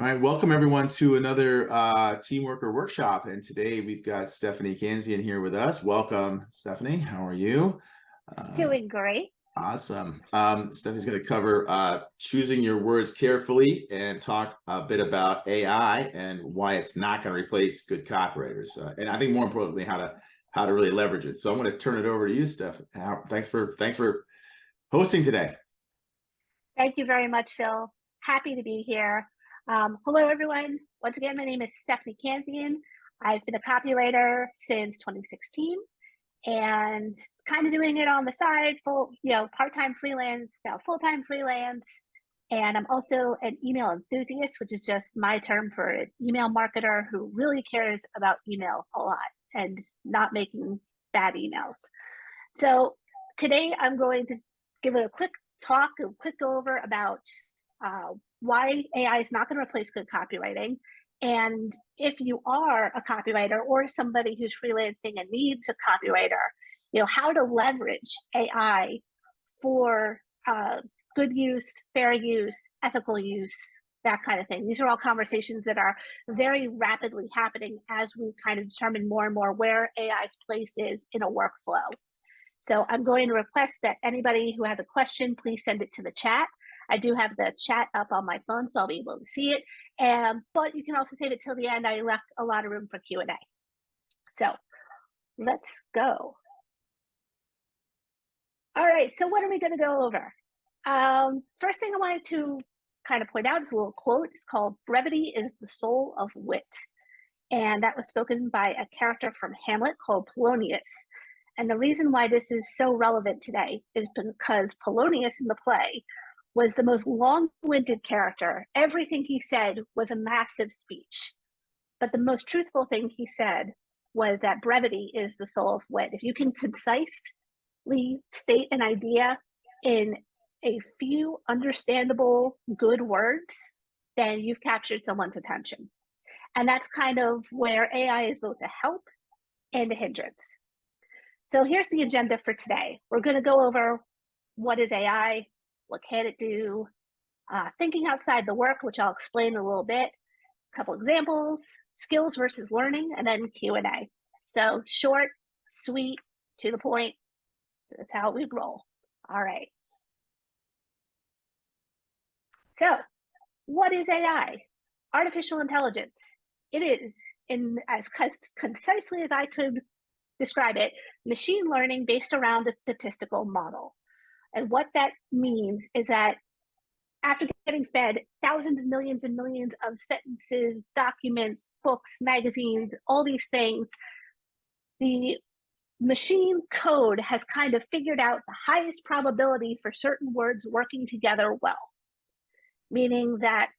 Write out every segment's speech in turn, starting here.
All right, welcome everyone to another Teamwrkr workshop. And today we've got Stephanie Cansian here with us. Welcome, Stephanie. How are you? Doing great. Awesome. Stephanie's going to cover choosing your words carefully and talk a bit about AI and why it's not going to replace good copywriters. And I think more importantly, how to really leverage it. So I'm going to turn it over to you, Steph. Thanks for hosting today. Thank you very much, Phil. Happy to be here. Hello, everyone. Once again, my name is Stephanie Cansian. I've been a copywriter since 2016 and kind of doing it on the side, part-time freelance, now full-time freelance. And I'm also an email enthusiast, which is just my term for an email marketer who really cares about email a lot and not making bad emails. So today I'm going to give a quick go over about why AI is not going to replace good copywriting. And if you are a copywriter or somebody who's freelancing and needs a copywriter, how to leverage AI for good use, fair use, ethical use, that kind of thing. These are all conversations that are very rapidly happening as we kind of determine more and more where AI's place is in a workflow. So I'm going to request that anybody who has a question, please send it to the chat. I do have the chat up on my phone, so I'll be able to see it. But you can also save it till the end. I left a lot of room for Q&A. So let's go. All right, so what are we going to go over? First thing I wanted to kind of point out is a little quote. It's called "Brevity is the soul of wit." And that was spoken by a character from Hamlet called Polonius. And the reason why this is so relevant today is because Polonius in the play was the most long-winded character. Everything he said was a massive speech. But the most truthful thing he said was that brevity is the soul of wit. If you can concisely state an idea in a few understandable, good words, then you've captured someone's attention. And that's kind of where AI is both a help and a hindrance. So here's the agenda for today. We're going to go over what is AI, what can it do, thinking outside the work, which I'll explain in a little bit, a couple examples, skills versus learning, and then Q&A. So short, sweet, to the point. That's how we roll. All right. So what is AI? Artificial intelligence. It is, in as concisely as I could describe it, machine learning based around a statistical model. And what that means is that after getting fed thousands and millions of sentences, documents, books, magazines, all these things, the machine code has kind of figured out the highest probability for certain words working together well, meaning that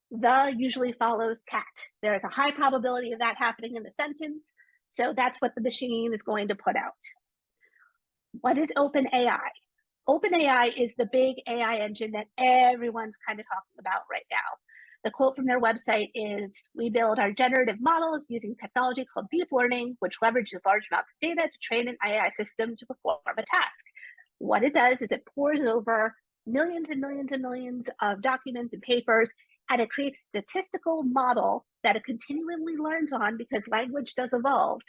the usually follows cat. There is a high probability of that happening in the sentence, so that's what the machine is going to put out. What is OpenAI? OpenAI is the big AI engine that everyone's kind of talking about right now. The quote from their website is, "We build our generative models using technology called deep learning, which leverages large amounts of data to train an AI system to perform a task." What it does is it pores over millions and millions and millions of documents and papers, and it creates a statistical model that it continually learns on, because language does evolve,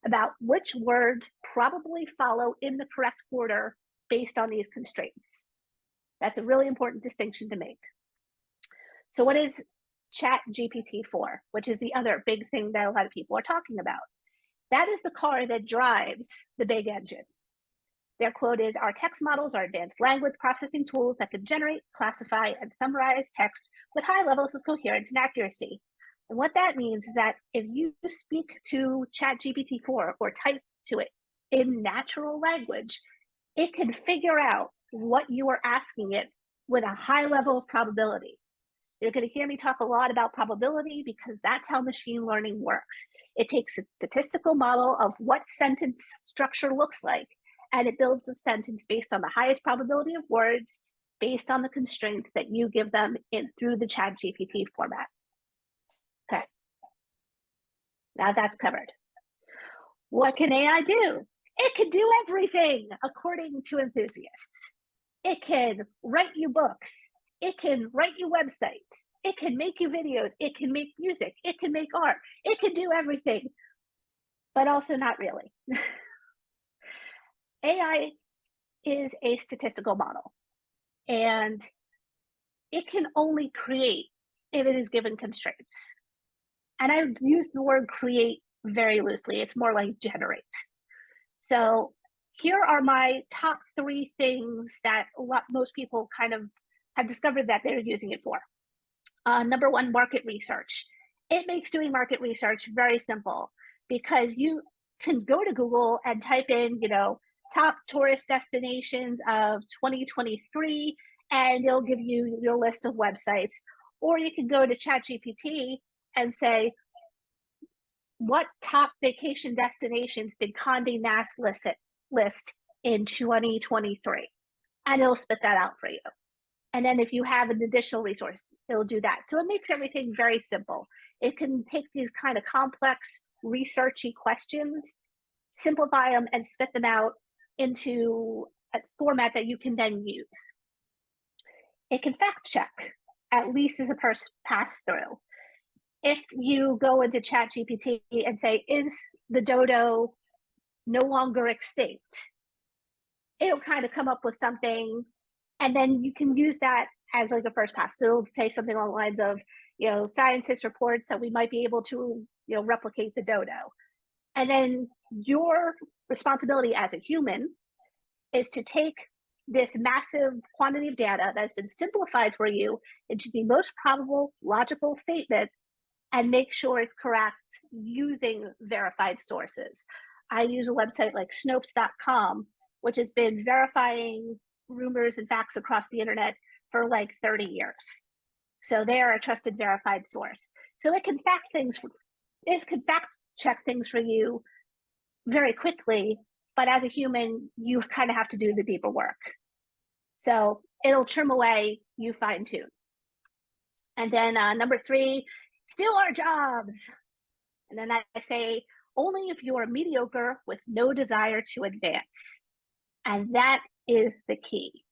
about which words probably follow in the correct order based on these constraints. That's a really important distinction to make. So what is ChatGPT-4, which is the other big thing that a lot of people are talking about? That is the car that drives the big engine. Their quote is, "Our text models are advanced language processing tools that can generate, classify, and summarize text with high levels of coherence and accuracy." And what that means is that if you speak to ChatGPT-4 or type to it in natural language, it can figure out what you are asking it with a high level of probability. You're going to hear me talk a lot about probability because that's how machine learning works. It takes a statistical model of what sentence structure looks like, and it builds a sentence based on the highest probability of words, based on the constraints that you give them through the ChatGPT format. Okay, now that's covered. What can AI do? It can do everything, according to enthusiasts. It can write you books. It can write you websites. It can make you videos, it can make music, it can make art, it can do everything, but also not really. AI is a statistical model, and it can only create if it is given constraints. And I use the word create very loosely. It's more like generate. So here are my top 3 things that most people kind of have discovered that they're using it for. Number 1, market research. It makes doing market research very simple because you can go to Google and type in, top tourist destinations of 2023, and it'll give you your list of websites. Or you can go to ChatGPT and say, what top vacation destinations did Condé Nast list in 2023? And it'll spit that out for you. And then if you have an additional resource, it'll do that. So it makes everything very simple. It can take these kind of complex, researchy questions, simplify them, and spit them out into a format that you can then use. It can fact check, at least as a pass through. If you go into ChatGPT and say, is the dodo no longer extinct? It'll kind of come up with something, and then you can use that as like a first pass. So it'll say something along the lines of, scientists reports that we might be able to, replicate the dodo. And then your responsibility as a human is to take this massive quantity of data that's been simplified for you into the most probable logical statement and make sure it's correct using verified sources. I use a website like Snopes.com, which has been verifying rumors and facts across the internet for like 30 years. So they are a trusted, verified source. So it can fact check things for you very quickly, but as a human, you kind of have to do the deeper work. So it'll trim away, you fine tune. And then number 3, steal our jobs. And then I say, only if you are mediocre with no desire to advance. And that is the key,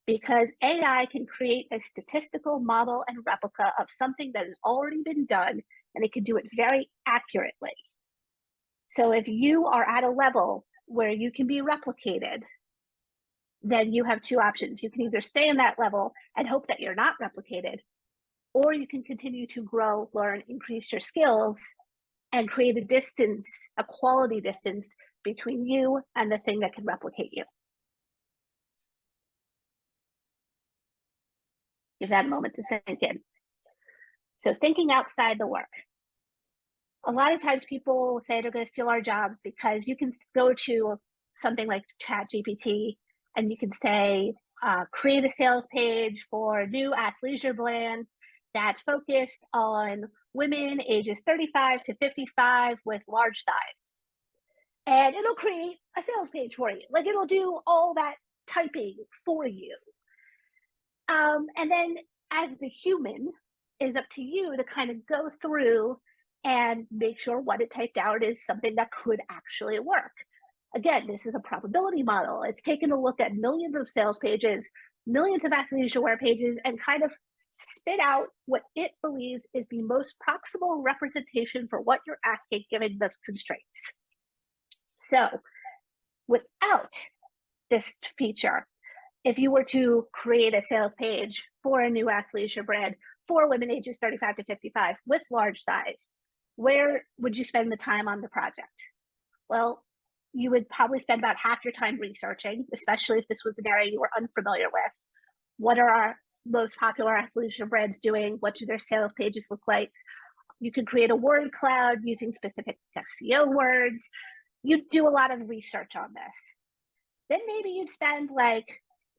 because AI can create a statistical model and replica of something that has already been done, and it can do it very accurately. So if you are at a level where you can be replicated, then you have 2 options. You can either stay in that level and hope that you're not replicated, or you can continue to grow, learn, increase your skills, and create a distance, a quality distance between you and the thing that can replicate you. Give that a moment to sink in. So thinking outside the work. A lot of times people say they're going to steal our jobs because you can go to something like ChatGPT and you can say, create a sales page for a new athleisure brand that's focused on women ages 35 to 55 with large thighs. And it'll create a sales page for you. Like, it'll do all that typing for you. And then as the human, it's up to you to kind of go through and make sure what it typed out is something that could actually work. Again, this is a probability model. It's taken a look at millions of sales pages, millions of athleisure wear pages, and kind of spit out what it believes is the most proximal representation for what you're asking given those constraints. So without this feature, if you were to create a sales page for a new athleisure brand for women ages 35 to 55 with large thighs, where would you spend the time on the project? Well, you would probably spend about half your time researching, especially if this was an area you were unfamiliar with. What are our most popular athleisure brands doing? What do their sales pages look like? You could create a word cloud using specific SEO words. You'd do a lot of research on this. Then maybe you'd spend like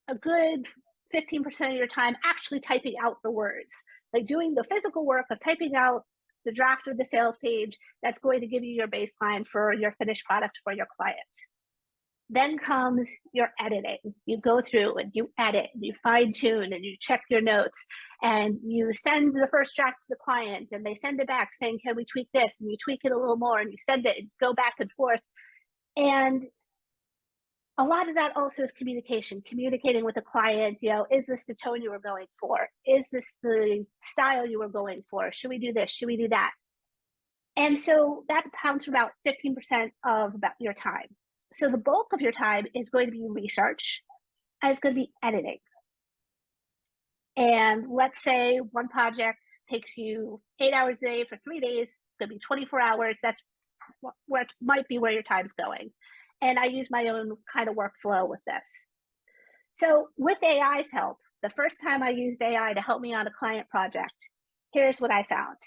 a good 15% of your time actually typing out the words, like doing the physical work of typing out the draft of the sales page that's going to give you your baseline for your finished product for your client. Then comes your editing. You go through and you edit, and you fine tune, and you check your notes, and you send the first draft to the client, and they send it back saying, can we tweak this? And you tweak it a little more, and you send it and go back and forth. And A lot of that also is communication, communicating with the client. Is this the tone you were going for? Is this the style you were going for? Should we do this? Should we do that? And so that accounts for about 15% of about your time. So the bulk of your time is going to be research, and it's going to be editing. And let's say one project takes you 8 hours a day for 3 days, it's going to be 24 hours. That's what might be where your time's going. And I use my own kind of workflow with this. So with AI's help, the first time I used AI to help me on a client project, here's what I found.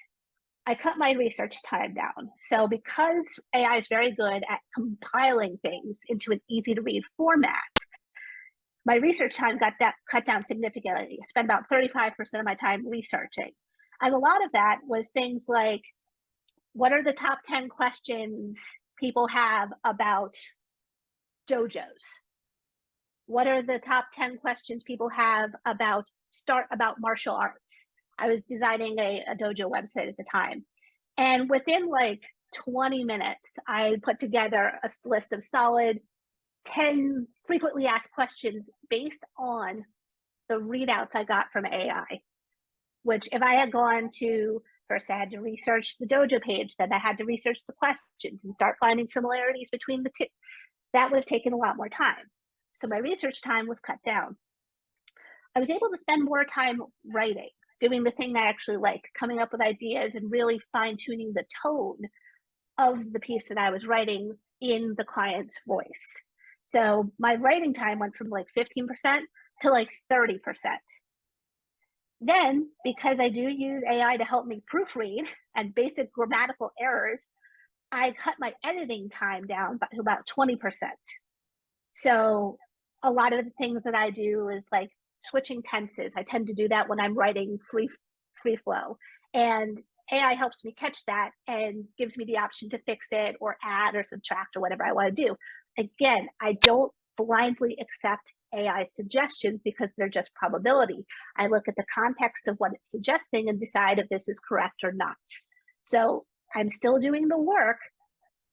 I cut my research time down. So because AI is very good at compiling things into an easy to read format, my research time got cut down significantly. I spent about 35% of my time researching. And a lot of that was things like, what are the top 10 questions people have about dojos? What are the top 10 questions people have about martial arts? I was designing a dojo website at the time. And within like 20 minutes, I put together a list of solid 10 frequently asked questions based on the readouts I got from AI, which if I had gone to, first I had to research the dojo page, then I had to research the questions and start finding similarities between the two. That would have taken a lot more time. So my research time was cut down. I was able to spend more time writing, doing the thing I actually like, coming up with ideas and really fine-tuning the tone of the piece that I was writing in the client's voice. So my writing time went from like 15% to like 30%. Then, because I do use AI to help me proofread and basic grammatical errors, I cut my editing time down to about 20%. So a lot of the things that I do is like switching tenses. I tend to do that when I'm writing free flow. And AI helps me catch that and gives me the option to fix it or add or subtract or whatever I want to do. Again, I don't blindly accept AI suggestions because they're just probability. I look at the context of what it's suggesting and decide if this is correct or not. So I'm still doing the work.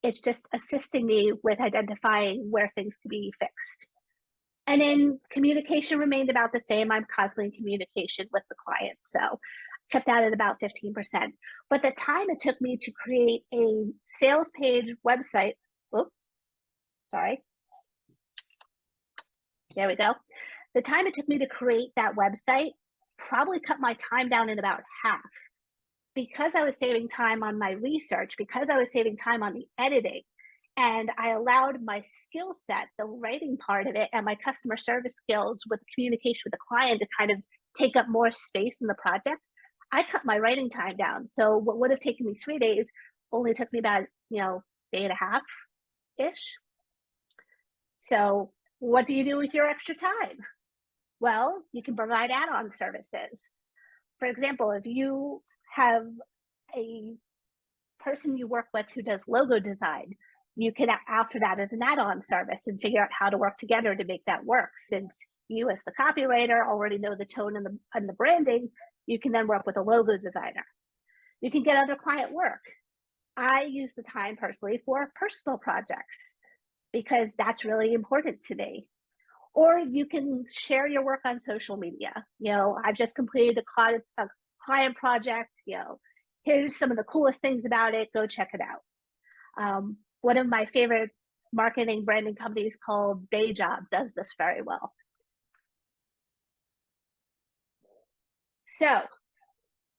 It's just assisting me with identifying where things could be fixed. And then communication remained about the same. I'm constantly in communication with the client. So kept that at about 15%. But the time it took me to create a sales page website, sorry. There we go. The time it took me to create that website probably cut my time down in about half. Because I was saving time on my research, because I was saving time on the editing, and I allowed my skill set, the writing part of it, and my customer service skills with communication with the client to kind of take up more space in the project, I cut my writing time down. So what would have taken me 3 days only took me about, day and a half-ish. So what do you do with your extra time? Well, you can provide add-on services. For example, if you have a person you work with who does logo design, you can offer that as an add-on service and figure out how to work together to make that work. Since you as the copywriter already know the tone and the branding, you can then work with a logo designer. You can get other client work. I use the time personally for personal projects because that's really important to me. Or you can share your work on social media. I've just completed a client project. Here's some of the coolest things about it. Go check it out. One of my favorite marketing branding companies called Day Job does this very well. So,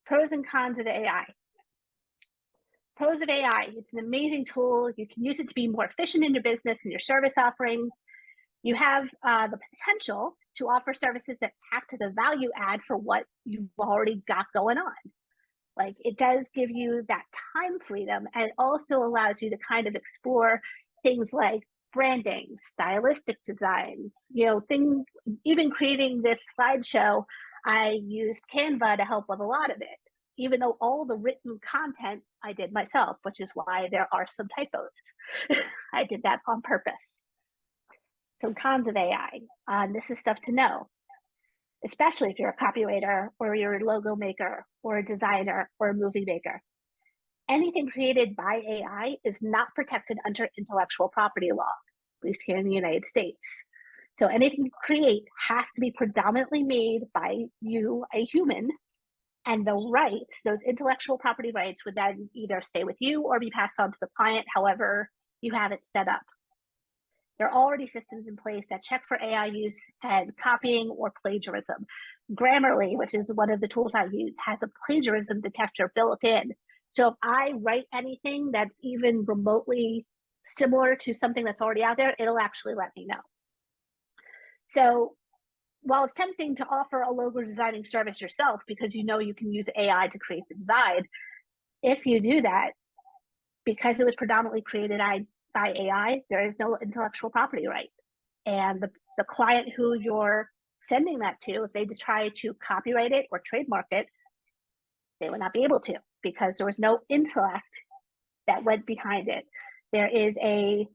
pros and cons of AI. Pros of AI, it's an amazing tool. You can use it to be more efficient in your business and your service offerings. You have the potential to offer services that act as a value add for what you've already got going on. Like, it does give you that time freedom and also allows you to kind of explore things like branding, stylistic design, things, even creating this slideshow. I used Canva to help with a lot of it, even though all the written content I did myself, which is why there are some typos. I did that on purpose. Some cons of AI. This is stuff to know, especially if you're a copywriter or you're a logo maker or a designer or a movie maker. Anything created by AI is not protected under intellectual property law. least here in the United States. So anything you create has to be predominantly made by you, a human, and the rights, those intellectual property rights, would then either stay with you or be passed on to the client, however you have it set up. There are already systems in place that check for AI use and copying or plagiarism. Grammarly, which is one of the tools I use, has a plagiarism detector built in. So if I write anything that's even remotely similar to something that's already out there, it'll actually let me know. So while it's tempting to offer a logo designing service yourself because you know you can use AI to create the design, if you do that, because it was predominantly created by AI, there is no intellectual property right. And the client who you're sending that to, if they just try to copyright it or trademark it, they would not be able to, because there was no intellect that went behind it. There is a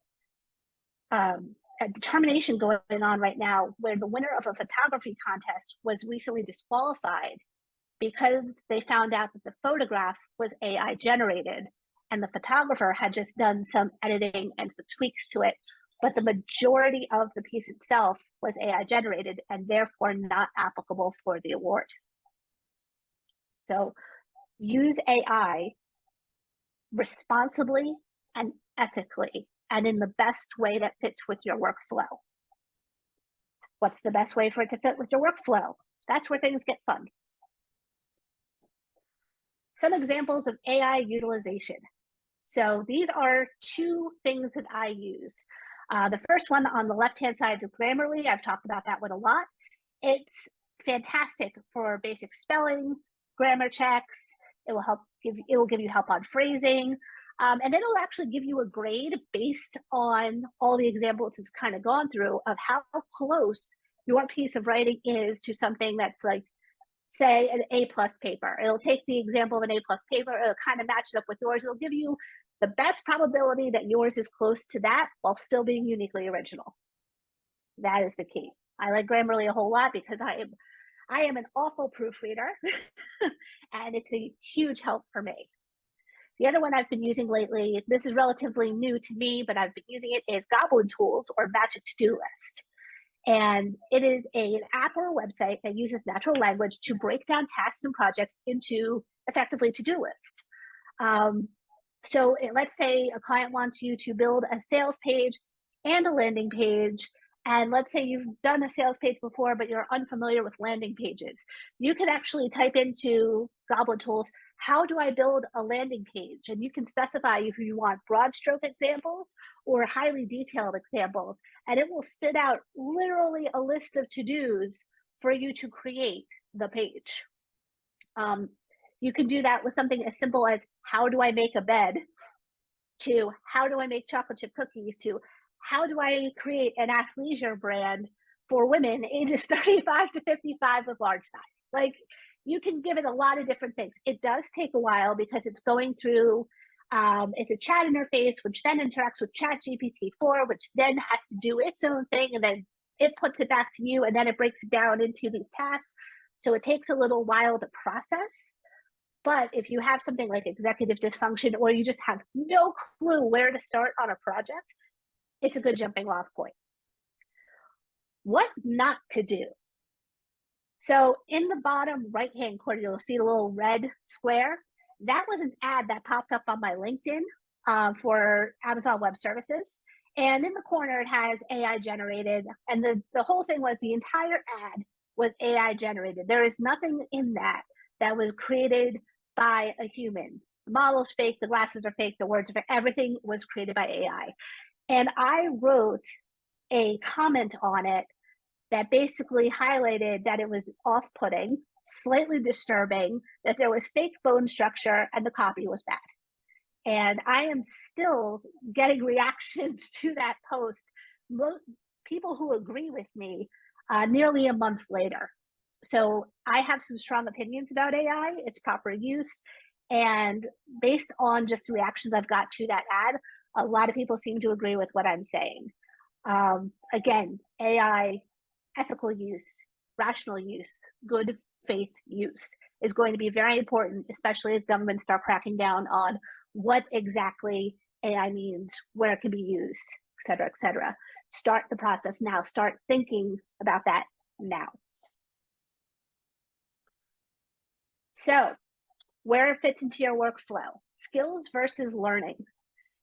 determination going on right now where the winner of a photography contest was recently disqualified because they found out that the photograph was AI generated and the photographer had just done some editing and some tweaks to it, but the majority of the piece itself was AI generated and therefore not applicable for the award. So use AI responsibly and ethically and in the best way that fits with your workflow. What's the best way for it to fit with your workflow? That's where things get fun. Some examples of AI utilization. So these are two things that I use. The first one on the left-hand side is Grammarly. I've talked about that one a lot. It's fantastic for basic spelling, grammar checks. It will give you help on phrasing. And then it'll actually give you a grade based on all the examples it's kind of gone through of how close your piece of writing is to something that's like, say, an A+ paper. It'll take the example of an A+ paper, it'll kind of match it up with yours. It'll give you the best probability that yours is close to that while still being uniquely original. That is the key. I like Grammarly a whole lot because I am an awful proofreader and it's a huge help for me. The other one I've been using lately, this is relatively new to me, but I've been using it, is Goblin Tools or Magic To-Do List. And it is an app or a website that uses natural language to break down tasks and projects into effectively to-do list. So let's say a client wants you to build a sales page and a landing page. And let's say you've done a sales page before, but you're unfamiliar with landing pages. You can actually type into Goblin Tools, how do I build a landing page? And you can specify if you want broad stroke examples or highly detailed examples, and it will spit out literally a list of to-dos for you to create the page. You can do that with something as simple as how do I make a bed, to how do I make chocolate chip cookies, to how do I create an athleisure brand for women ages 35 to 55 with large size. Like, you can give it a lot of different things. It does take a while because it's going through, it's a chat interface, which then interacts with ChatGPT-4, which then has to do its own thing, and then it puts it back to you, and then it breaks it down into these tasks. So it takes a little while to process. But if you have something like executive dysfunction, or you just have no clue where to start on a project, it's a good jumping off point. What not to do. So in the bottom right-hand corner, you'll see a little red square. That was an ad that popped up on my LinkedIn for Amazon Web Services. And in the corner, it has AI generated. And the whole thing was the entire ad was AI generated. There is nothing in that was created by a human. The model's fake, the glasses are fake, the words are fake, everything was created by AI. And I wrote a comment on it that basically highlighted that it was off-putting, slightly disturbing, that there was fake bone structure, and the copy was bad. And I am still getting reactions to that post, people who agree with me nearly a month later. So I have some strong opinions about AI, its proper use, and based on just the reactions I've got to that ad, a lot of people seem to agree with what I'm saying. Again, AI ethical use, rational use, good faith use is going to be very important, especially as governments start cracking down on what exactly AI means, where it can be used, et cetera, et cetera. Start the process now. Start thinking about that now. So, where it fits into your workflow, skills versus learning.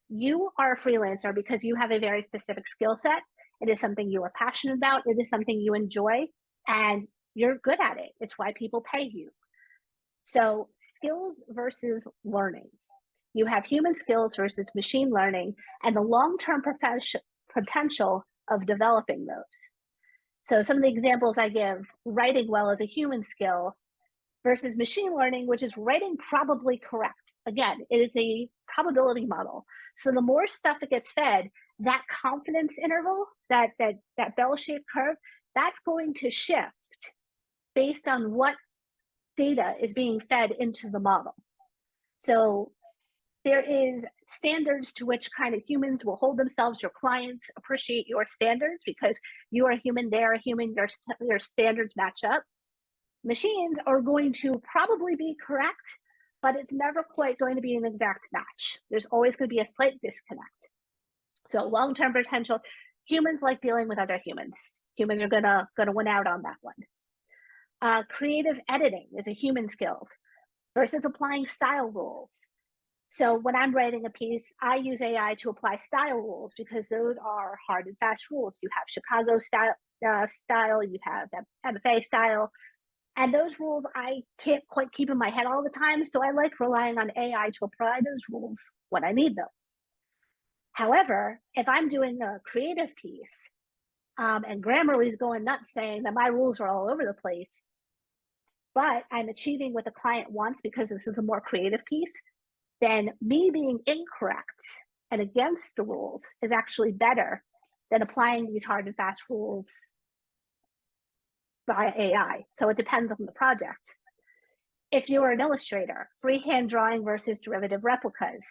You are a freelancer because you have a very specific skill set. It is something you are passionate about. It is something you enjoy, and you're good at it. It's why people pay you. So, skills versus learning. You have human skills versus machine learning and the long-term potential of developing those. So some of the examples I give, writing well is a human skill versus machine learning, which is writing probably correct. Again, it is a probability model. So the more stuff that gets fed, that confidence interval, that bell-shaped curve, that's going to shift based on what data is being fed into the model. So there is standards to which kind of humans will hold themselves. Your clients appreciate your standards because you are a human, they're a human, your standards match up. Machines are going to probably be correct, but it's never quite going to be an exact match. There's always going to be a slight disconnect. So long-term potential, humans like dealing with other humans. Humans are gonna win out on that one. Creative editing is a human skills versus applying style rules. So when I'm writing a piece, I use AI to apply style rules because those are hard and fast rules. You have Chicago style, you have MFA style, and those rules I can't quite keep in my head all the time. So I like relying on AI to apply those rules when I need them. However, if I'm doing a creative piece and Grammarly's going nuts saying that my rules are all over the place, but I'm achieving what the client wants because this is a more creative piece, then me being incorrect and against the rules is actually better than applying these hard and fast rules via AI. So it depends on the project. If you're an illustrator, freehand drawing versus derivative replicas,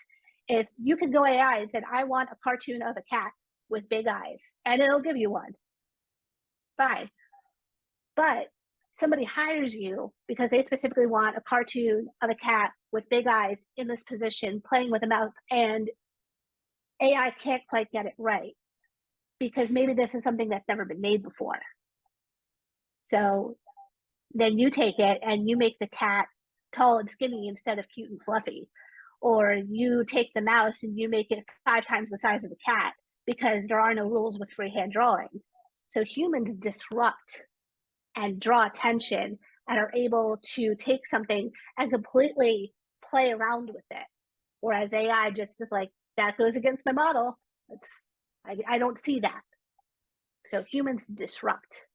if you could go AI and said, I want a cartoon of a cat with big eyes, and it'll give you one, fine. But somebody hires you because they specifically want a cartoon of a cat with big eyes in this position, playing with a mouse, and AI can't quite get it right because maybe this is something that's never been made before. So then you take it and you make the cat tall and skinny instead of cute and fluffy. Or you take the mouse and you make it 5 times the size of the cat because there are no rules with freehand drawing. So humans disrupt and draw attention and are able to take something and completely play around with it. Whereas AI just is like, that goes against my model. I don't see that. So humans disrupt.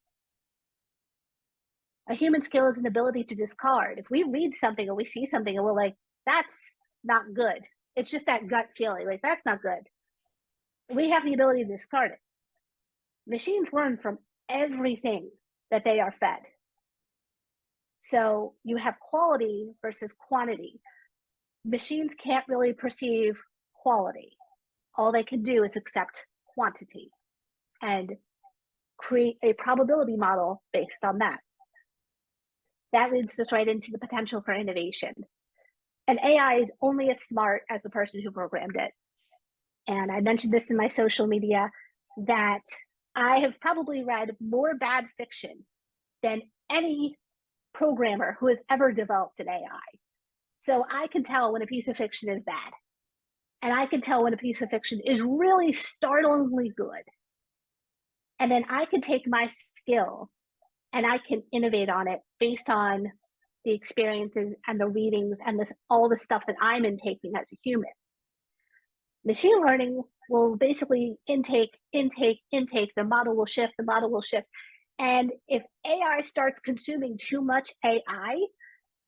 A human skill is an ability to discard. If we read something or we see something and we're like, that's not good. It's just that gut feeling, like that's not good. We have the ability to discard it. Machines learn from everything that they are fed. So you have quality versus quantity. Machines can't really perceive quality. All they can do is accept quantity and create a probability model based on that. That leads us right into the potential for innovation. And AI is only as smart as the person who programmed it. And I mentioned this in my social media that I have probably read more bad fiction than any programmer who has ever developed an AI. So I can tell when a piece of fiction is bad. And I can tell when a piece of fiction is really startlingly good. And then I can take my skill and I can innovate on it based on the experiences and the readings and all the stuff that I'm intaking as a human. Machine learning will basically intake, the model will shift, And if AI starts consuming too much AI,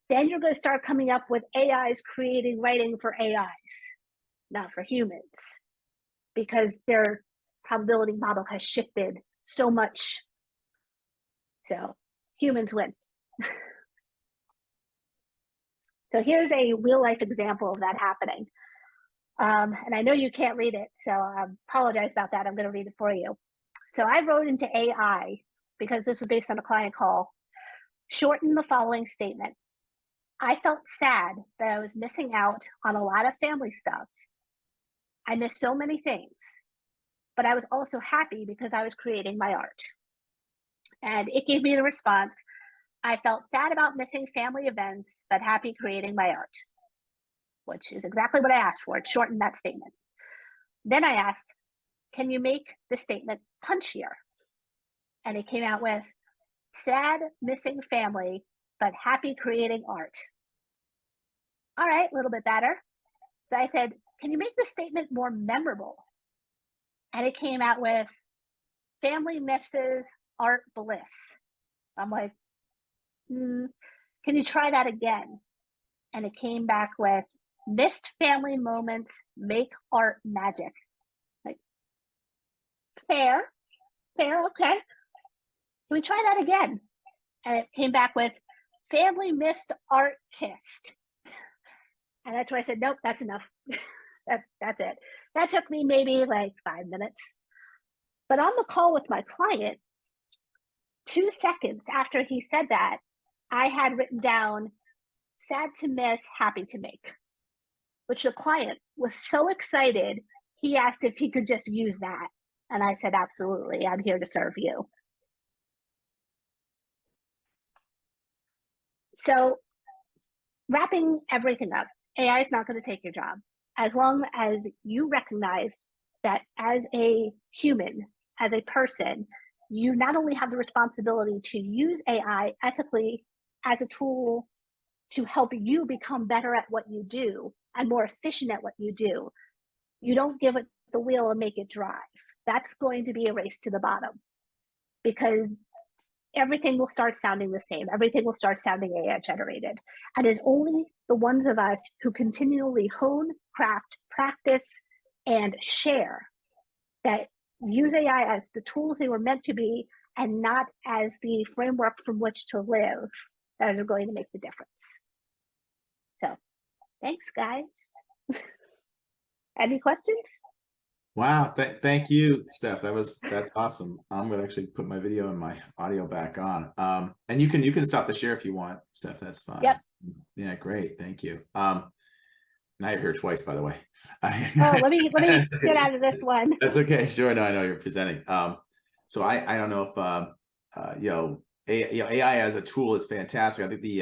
then you're going to start coming up with AIs creating writing for AIs, not for humans, because their probability model has shifted so much. So humans win. So here's a real life example of that happening. And I know you can't read it, so I apologize about that. I'm going to read it for you. So I wrote into AI, because this was based on a client call, shorten the following statement. I felt sad that I was missing out on a lot of family stuff. I missed so many things. but I was also happy because I was creating my art. And it gave me the response, I felt sad about missing family events, but happy creating my art, which is exactly what I asked for. It shortened that statement. Then I asked, can you make the statement punchier? And it came out with, sad missing family, but happy creating art. All right, a little bit better. So I said, can you make the statement more memorable? And it came out with, family misses art bliss. I'm like, can you try that again? And it came back with, missed family moments make art magic. Like, fair, okay. Can we try that again? And it came back with, family missed art kissed. And that's where I said, nope, that's enough. That's it. That took me maybe like 5 minutes. But on the call with my client, 2 seconds after he said that, I had written down, sad to miss, happy to make, which the client was so excited, he asked if he could just use that. And I said, absolutely, I'm here to serve you. So wrapping everything up, AI is not going to take your job as long as you recognize that as a human, as a person, you not only have the responsibility to use AI ethically as a tool to help you become better at what you do and more efficient at what you do. You don't give it the wheel and make it drive. That's going to be a race to the bottom because everything will start sounding the same. Everything will start sounding AI generated. And it's only the ones of us who continually hone, craft, practice, and share that use AI as the tools they were meant to be and not as the framework from which to live that are going to make the difference. So thanks, guys. Any questions? Wow, thank you, Steph. That's awesome. I'm gonna actually put my video and my audio back on. And you can stop the share if you want, Steph. That's fine. Yep. Yeah, great. Thank you. Now you're here twice, by the way. Oh, let me get out of this one. That's okay. Sure. No, I know you're presenting. So I don't know if AI as a tool is fantastic. I think the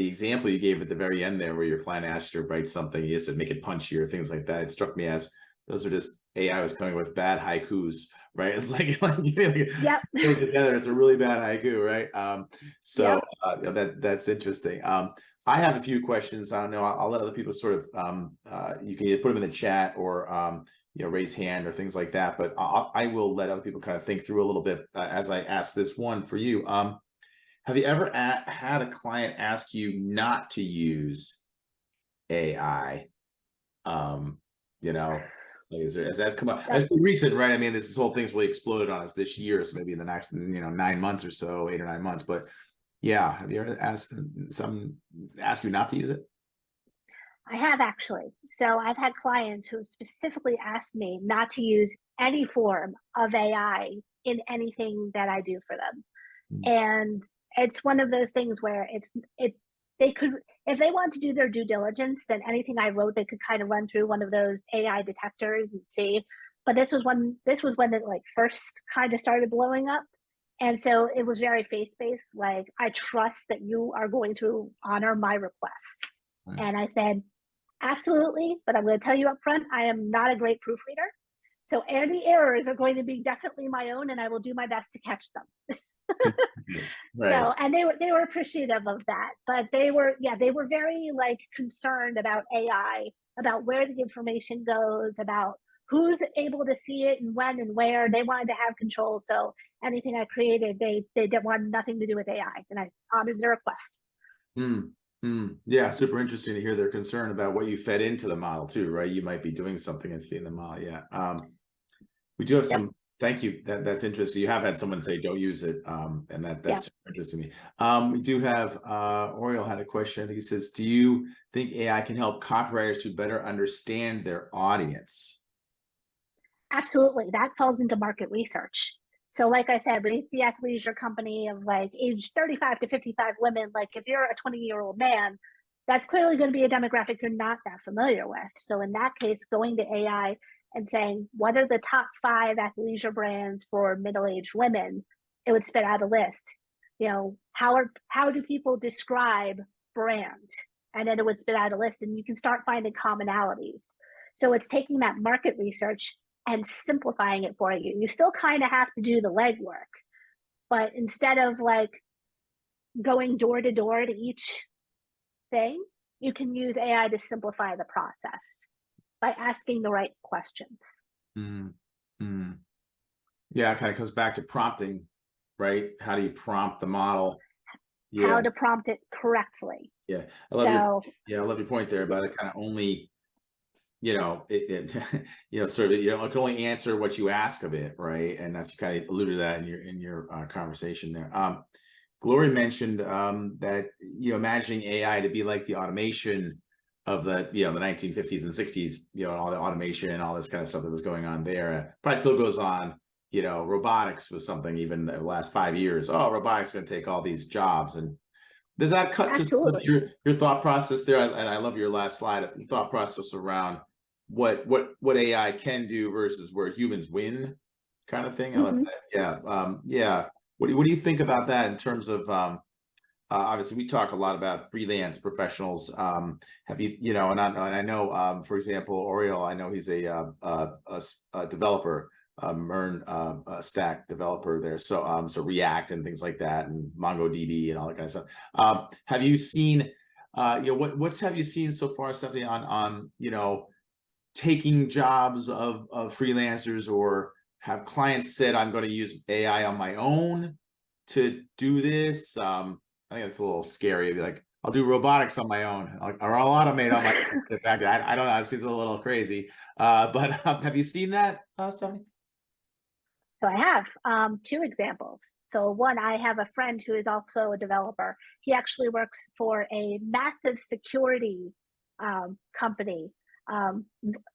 example you gave at the very end there, where your client asked you to write something, you said make it punchy or things like that. It struck me as those are just AI was coming with bad haikus, right? It's like Yep. goes together. It's a really bad haiku, right? That's interesting. I have a few questions. I don't know. I'll let other people sort of you can either put them in the chat or raise hand or things like that. But I will let other people kind of think through a little bit as I ask this one for you. Have you ever had a client ask you not to use AI? Has that come up? It's recent, right? I mean, this whole thing's really exploded on us this year, so maybe in the next 9 months or so, 8 or 9 months. But yeah, have you ever asked ask you not to use it? I have actually. So I've had clients who have specifically asked me not to use any form of AI in anything that I do for them. And it's one of those things where they could, if they want to do their due diligence, then anything I wrote, they could kind of run through one of those AI detectors and see. But this was when it like first kind of started blowing up. And so it was very faith-based. Like, I trust that you are going to honor my request. Right. And I said, absolutely. But I'm going to tell you up front, I am not a great proofreader. So any errors are going to be definitely my own, and I will do my best to catch them. Right. So, and they were appreciative of that, but they were very like concerned about AI, about where the information goes, about who's able to see it and when and where. They wanted to have control. So anything I created, they didn't want nothing to do with AI, and I honored their request. Yeah, super interesting to hear their concern about what you fed into the model too, right? You might be doing something and feeding the model. Yeah. We do have some. Yep. Thank you. That's interesting. You have had someone say don't use it, and that's interesting to me. We do have Oriel had a question. I think he says, do you think AI can help copywriters to better understand their audience? Absolutely. That falls into market research. So like I said, beneath the athleisure company of like age 35 to 55 women, like if you're a 20-year-old man, that's clearly going to be a demographic you're not that familiar with. So in that case, going to AI and saying, what are the top 5 athleisure brands for middle-aged women? It would spit out a list. How do people describe brand? And then it would spit out a list, and you can start finding commonalities. So it's taking that market research and simplifying it for you. You still kind of have to do the legwork, but instead of like going door to door to each thing, you can use AI to simplify the process by asking the right questions. Mm-hmm. Yeah, it kind of goes back to prompting, right? How do you prompt the model? How to prompt it correctly. Yeah, I love I love your point there about it kind of only, it sort of, it can only answer what you ask of it, right? And that's, you kind of alluded to that in your conversation there. Glory mentioned that, imagining AI to be like the automation of the 1950s and 60s, all the automation and all this kind of stuff that was going on there. Probably still goes on. Robotics was something even the last 5 years. Oh, robotics is going to take all these jobs. And does that cut Absolutely. to your thought process there? And I love your last slide, the thought process around what AI can do versus where humans win, kind of thing. I love that. Yeah. What do you think about that in terms of obviously we talk a lot about freelance professionals. Have you, and I know, for example, Oriel, I know he's a developer, stack developer there. So React and things like that, and MongoDB and all that kind of stuff. Have you seen, what have you seen so far, Stephanie, on taking jobs of freelancers, or have clients said, I'm going to use AI on my own to do this? I think it's a little scary. It'd be like, I'll do robotics on my own, or I'll automate on my own. In fact, I don't know. It seems a little crazy. But have you seen that, Stephanie? So I have 2 examples. So one, I have a friend who is also a developer. He actually works for a massive security company,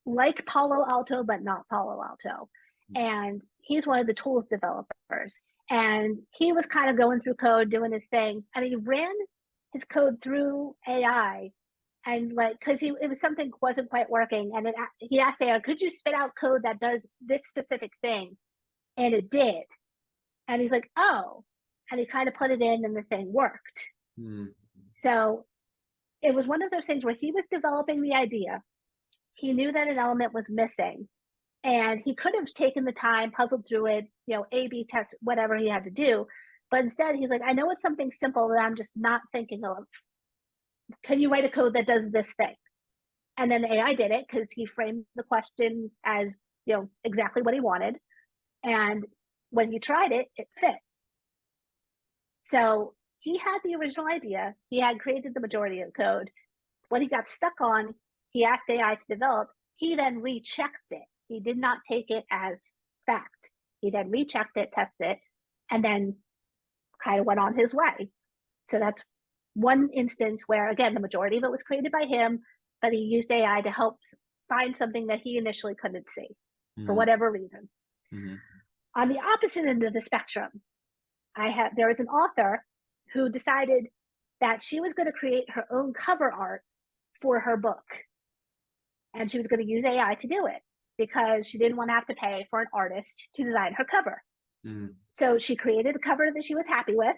like Palo Alto, but not Palo Alto. And he's one of the tools developers. And he was kind of going through code, doing his thing, and he ran his code through AI. And because it was something wasn't quite working, and he asked AI, could you spit out code that does this specific thing? And it did. And he's like, oh, and he kind of put it in, and the thing worked. So it was one of those things where he was developing the idea. He knew that an element was missing, and he could have taken the time, puzzled through it, A/B test, whatever he had to do. But instead, he's like, I know it's something simple that I'm just not thinking of. Can you write a code that does this thing? And then the AI did it, because he framed the question as, exactly what he wanted. And when he tried it, it fit. So he had the original idea. He had created the majority of the code. What he got stuck on, he asked AI to develop. He then rechecked it. He did not take it as fact. He then rechecked it, tested it, and then kind of went on his way. So that's one instance where, again, the majority of it was created by him, but he used AI to help find something that he initially couldn't see for whatever reason. On the opposite end of the spectrum, there was an author who decided that she was going to create her own cover art for her book. And she was going to use AI to do it, because she didn't want to have to pay for an artist to design her cover. So she created a cover that she was happy with.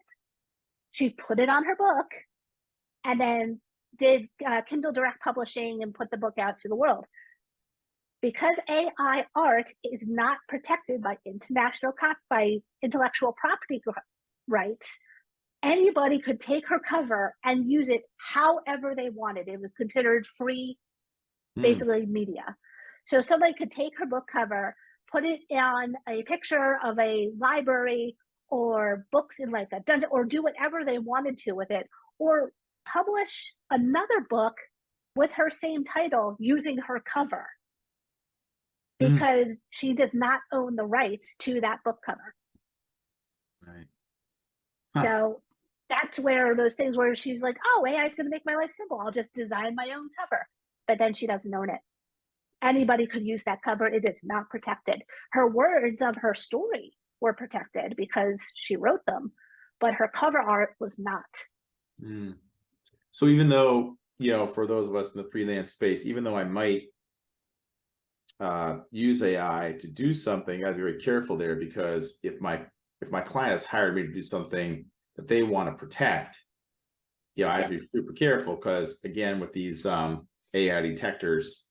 She put it on her book, and then did Kindle Direct Publishing and put the book out to the world. Because AI art is not protected by intellectual property rights, anybody could take her cover and use it however they wanted. It was considered free, basically, media. So somebody could take her book cover, put it on a picture of a library or books in like a dungeon, or do whatever they wanted to with it, or publish another book with her same title using her cover, because she does not own the rights to that book cover. Right. So that's where those things where she's like, oh, AI is going to make my life simple. I'll just design my own cover. But then she doesn't own it. Anybody could use that cover. It is not protected. Her words of her story were protected because she wrote them, but her cover art was not. So even though, for those of us in the freelance space, even though I might use AI to do something, I'd be very careful there, because if my client has hired me to do something that they want to protect, I have to be super careful, because again, with these AI detectors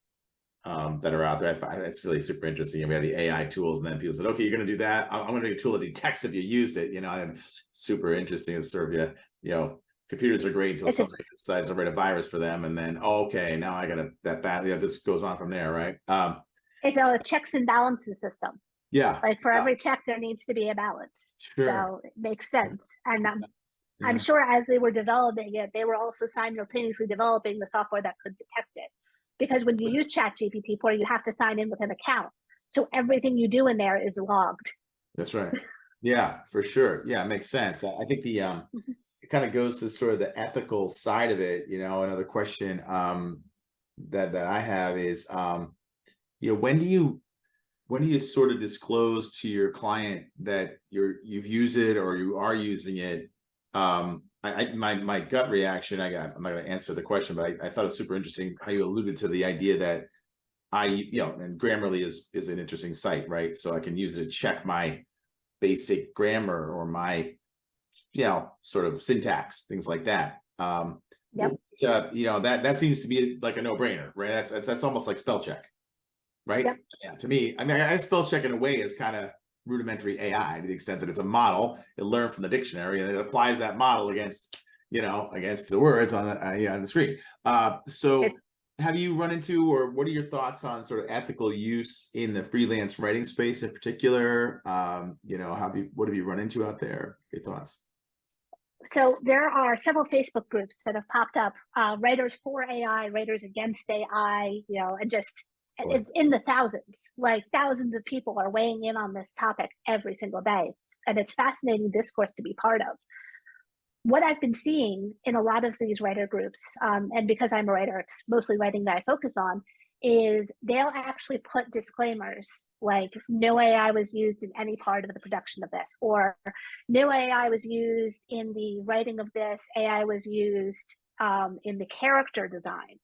that are out there, I find it's really super interesting. And we have the AI tools, and then people said, okay, you're going to do that. I'm going to do a tool that detects if you used it, and it's super interesting. It's sort of, computers are great until somebody decides to write a virus for them. And then, okay, now I got to, that bad, this goes on from there, right? It's a checks and balances system. Yeah. Like for every check, there needs to be a balance. Sure. So it makes sense. And Yeah. I'm sure as they were developing it, they were also simultaneously developing the software that could detect it. Because when you use ChatGPT 4, you have to sign in with an account. So everything you do in there is logged. That's right. Yeah, for sure. Yeah, it makes sense. I think the it kind of goes to sort of the ethical side of it. Another question that I have is, when do you sort of disclose to your client that you've used it or you are using it? My gut reaction, I'm not going to answer the question, but I thought it was super interesting how you alluded to the idea that and Grammarly is an interesting site, right? So I can use it to check my basic grammar or my, sort of syntax, things like that. Yep. That seems to be like a no-brainer, right? That's almost like spell check, right? Yep. Yeah, to me, I mean, I spell check in a way is kind of rudimentary AI, to the extent that it's a model. It learned from the dictionary and it applies that model against the words on the screen. So have you run into, or what are your thoughts on sort of ethical use in the freelance writing space in particular? What have you run into out there? Your thoughts? So there are several Facebook groups that have popped up, writers for AI, writers against AI, and just in the thousands, like thousands of people are weighing in on this topic every single day. And it's fascinating discourse to be part of. What I've been seeing in a lot of these writer groups, and because I'm a writer, it's mostly writing that I focus on, is they'll actually put disclaimers like no AI was used in any part of the production of this, or no AI was used in the writing of this, AI was used in the character design,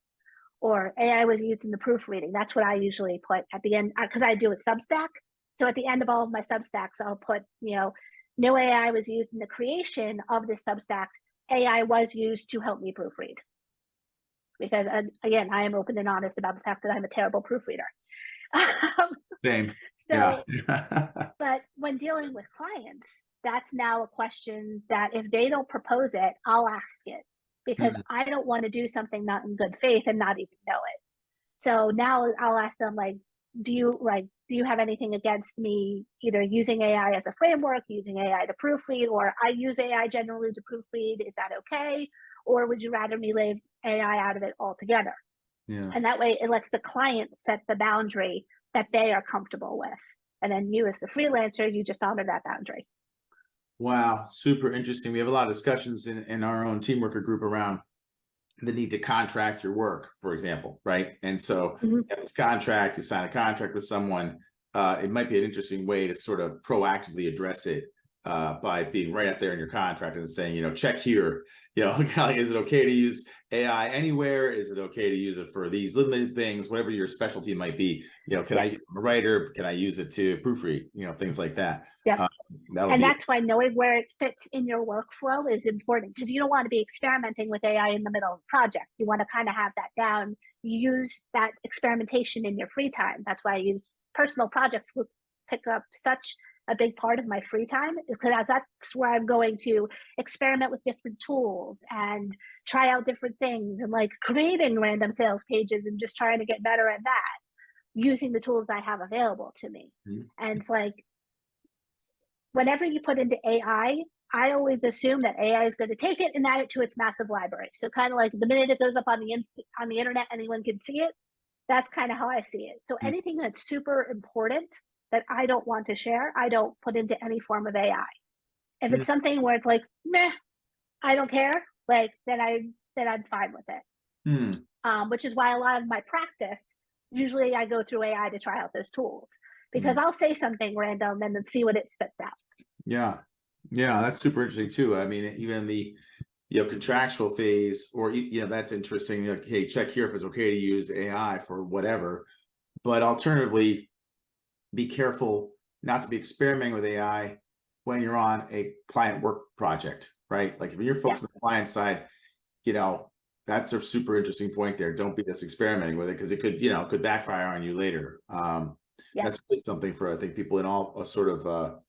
or AI was used in the proofreading. That's what I usually put at the end, because I do a Substack. So at the end of all of my Substacks, I'll put, no AI was used in the creation of this Substack. AI was used to help me proofread. Because again, I am open and honest about the fact that I'm a terrible proofreader. Same. So, yeah. but when dealing with clients, that's now a question that if they don't propose it, I'll ask it, because I don't want to do something not in good faith and not even know it. So now I'll ask them, like, do you have anything against me either using AI as a framework, using AI to proofread, or I use AI generally to proofread? Is that okay? Or would you rather me leave AI out of it altogether? Yeah. And that way it lets the client set the boundary that they are comfortable with. And then you as the freelancer, you just honor that boundary. Wow. Super interesting. We have a lot of discussions in our own Teamwrkr group around the need to contract your work, for example, right? And so this contract, you sign a contract with someone, it might be an interesting way to sort of proactively address it by being right out there in your contract and saying, check here, is it okay to use AI anywhere? Is it okay to use it for these limited things, whatever your specialty might be? I'm a writer, can I use it to proofread, things like that. Yeah. And that's why knowing where it fits in your workflow is important, because you don't want to be experimenting with AI in the middle of the project. You want to kind of have that down. You use that experimentation in your free time. That's why I use personal projects to pick up such a big part of my free time, is because that's where I'm going to experiment with different tools and try out different things, and like creating random sales pages and just trying to get better at that using the tools that I have available to me. And it's like, whenever you put into AI, I always assume that AI is going to take it and add it to its massive library. So kind of like the minute it goes up on the internet, anyone can see it. That's kind of how I see it. So anything that's super important that I don't want to share, I don't put into any form of AI. If it's something where it's like, meh, I don't care, like then I'm fine with it. Which is why a lot of my practice, usually I go through AI to try out those tools, because I'll say something random and then see what it spits out. Yeah. That's super interesting too. I mean, even the contractual phase, or that's interesting. Hey, check here if it's okay to use AI for whatever. But alternatively, be careful not to be experimenting with AI when you're on a client work project, right? Like if you're Yeah, focused on the client side, that's a super interesting point there. Don't be just experimenting with it, because it could, could backfire on you later. yeah, That's really something for, I think, people in all sort of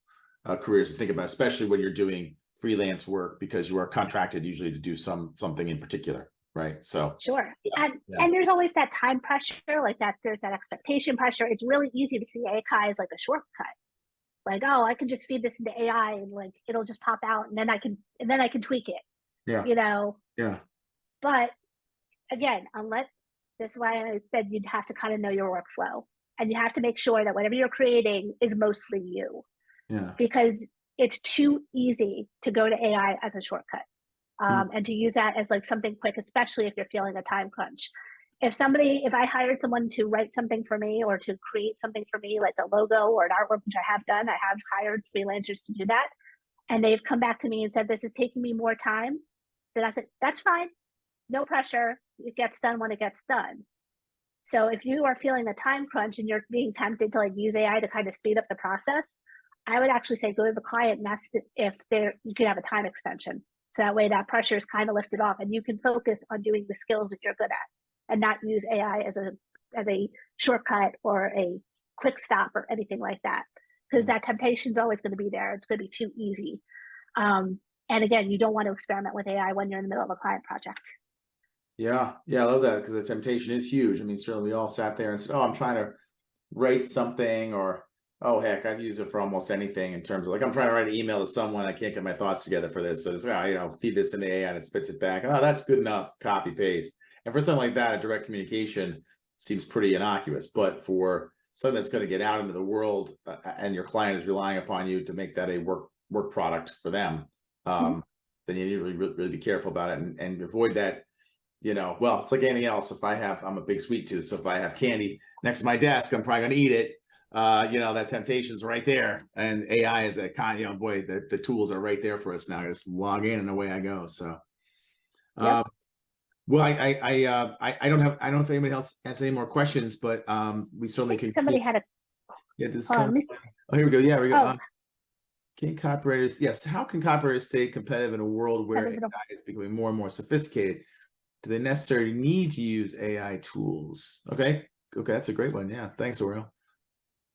careers to think about, especially when you're doing freelance work, because you are contracted usually to do something in particular, right? So sure. yeah, And yeah, and there's always that time pressure, like that. There's that expectation pressure. It's really easy to see AI as like a shortcut. Like, oh, I can just feed this into AI and like it'll just pop out, and then I can tweak it, yeah, you know. yeah, But again, unless that's why I said you'd have to kind of know your workflow, and you have to make sure that whatever you're creating is mostly you, yeah. because it's too easy to go to AI as a shortcut, Mm, and to use that as like something quick, especially if you're feeling a time crunch. If I hired someone to write something for me or to create something for me, like a logo or an artwork, which I have done, I have hired freelancers to do that, and they've come back to me and said, this is taking me more time, then I said, that's fine. No pressure. It gets done when it gets done. So if you are feeling a time crunch and you're being tempted to like use AI to kind of speed up the process, I would actually say go to the client and ask if you could have a time extension. So that way that pressure is kind of lifted off and you can focus on doing the skills that you're good at and not use AI as a shortcut or a quick stop or anything like that. Because yeah. that temptation is always going to be there. It's going to be too easy. And again, you don't want to experiment with AI when you're in the middle of a client project. Yeah, yeah, I love that, because the temptation is huge. I mean, certainly we all sat there and said, "Oh, I'm trying to write something," or "Oh, heck, I've used it for almost anything," in terms of like, I'm trying to write an email to someone, I can't get my thoughts together for this. So it's, feed this into AI and it spits it back. Oh, that's good enough. Copy paste. And for something like that, a direct communication seems pretty innocuous. But for something that's going to get out into the world, and your client is relying upon you to make that a work product for them, Mhm. um, then you need to really be careful about it, and avoid that. Well, it's like anything else. I'm a big sweet tooth. So if I have candy next to my desk, I'm probably going to eat it. That temptation's right there. And AI is boy, the tools are right there for us now. I just log in and away I go. So, Yep. uh, well, I don't know if anybody else has any more questions, but we I certainly think can somebody continue. had a, Yeah, this hold some. on, Oh, here we go. Yeah, we go. oh, Can copywriters? Yes. How can copywriters stay competitive in a world that where is AI is becoming more and more sophisticated? Do they necessarily need to use AI tools? Okay, that's a great one. Yeah, thanks, Oriel.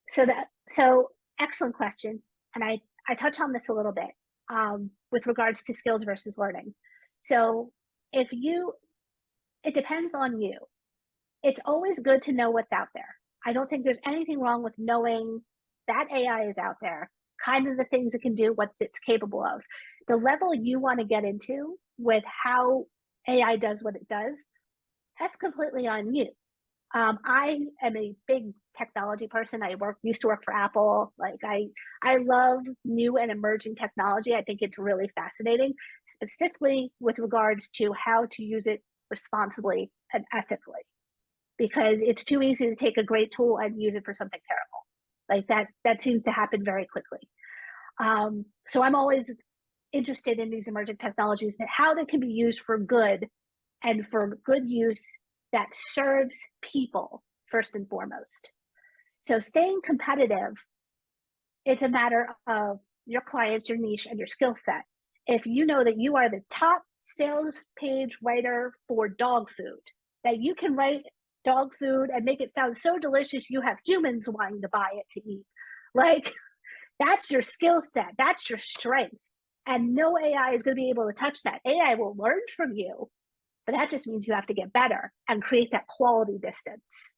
so excellent question. And I touch on this a little bit, with regards to skills versus learning. So if you, it depends on you. It's always good to know what's out there. I don't think there's anything wrong with knowing that AI is out there, kind of the things it can do, what it's capable of. The level you want to get into with how AI does what it does, that's completely on you. I am a big technology person. Used to work for Apple. I love new and emerging technology. I think it's really fascinating, specifically with regards to how to use it responsibly and ethically, because it's too easy to take a great tool and use it for something terrible. Like that seems to happen very quickly. So I'm always interested in these emerging technologies and how they can be used for good and for good use that serves people first and foremost. So staying competitive, it's a matter of your clients, your niche, and your skill set. If you know that you are the top sales page writer for dog food, that you can write dog food and make it sound so delicious you have humans wanting to buy it to eat. Like that's your skill set, that's your strength. And no AI is going to be able to touch that. AI will learn from you, but that just means you have to get better and create that quality distance,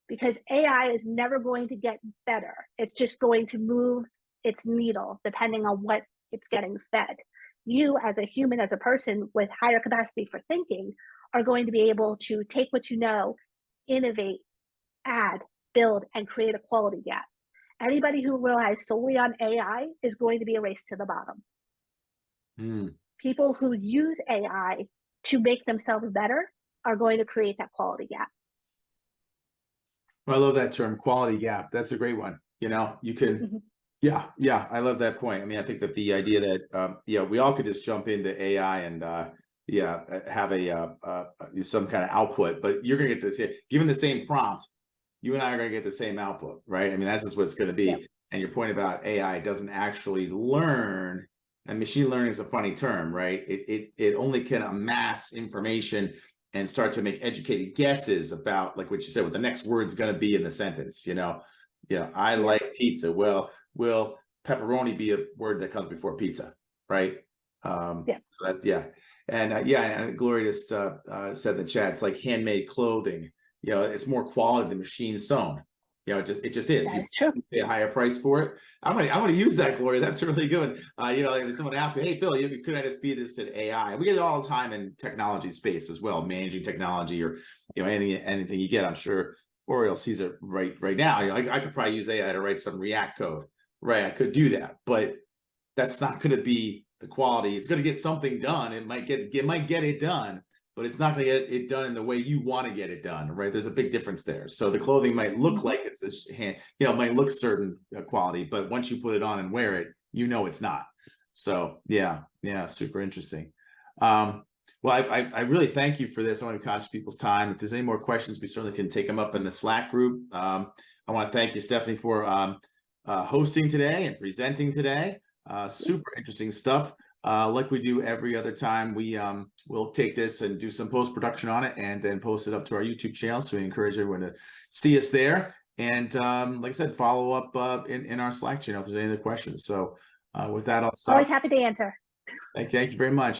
because AI is never going to get better. It's just going to move its needle depending on what it's getting fed. You, as a human, as a person with higher capacity for thinking, are going to be able to take what you know, innovate, add, build, and create a quality gap. Anybody who relies solely on AI is going to be a race to the bottom. Mm. People who use AI to make themselves better are going to create that quality gap. Well, I love that term, quality gap. That's a great one. You can, Mhm. yeah, I love that point. I mean, I think that the idea that, we all could just jump into AI and, have some kind of output, but you're going to get this, given the same prompt, you and I are going to get the same output, right? I mean, that's just what it's going to be. Yep. And your point about AI doesn't actually learn, and machine learning is a funny term, right? It only can amass information and start to make educated guesses about, like what you said, what the next word's going to be in the sentence. I like pizza. Well, will pepperoni be a word that comes before pizza, right? Yeah. So that, yeah. And and Gloria just said in the chat, it's like handmade clothing. It's more quality than machine sewn. It just is. That is true. You pay a higher price for it. I'm gonna use that, Gloria. That's really good. Like if someone asked me, "Hey, Phil, could I just feed this to AI?" We get it all the time in technology space as well, managing technology or anything you get. I'm sure Oriel sees it right now. I could probably use AI to write some React code. Right, I could do that, but that's not going to be the quality. It's going to get something done. It might get it done, but it's not going to get it done in the way you want to get it done, right? There's a big difference there. So the clothing might look like it's a hand, it might look certain quality, but once you put it on and wear it, it's not. So yeah, super interesting. Well, I really thank you for this. I want to be conscious of people's time. If there's any more questions, we certainly can take them up in the Slack group. I want to thank you, Stephanie, for hosting today and presenting today. Super interesting stuff. Like we do every other time, we'll take this and do some post-production on it and then post it up to our YouTube channel. So we encourage everyone to see us there. And like I said, follow up in our Slack channel if there's any other questions. So with that, I'll stop. Always happy to answer. Thank you very much.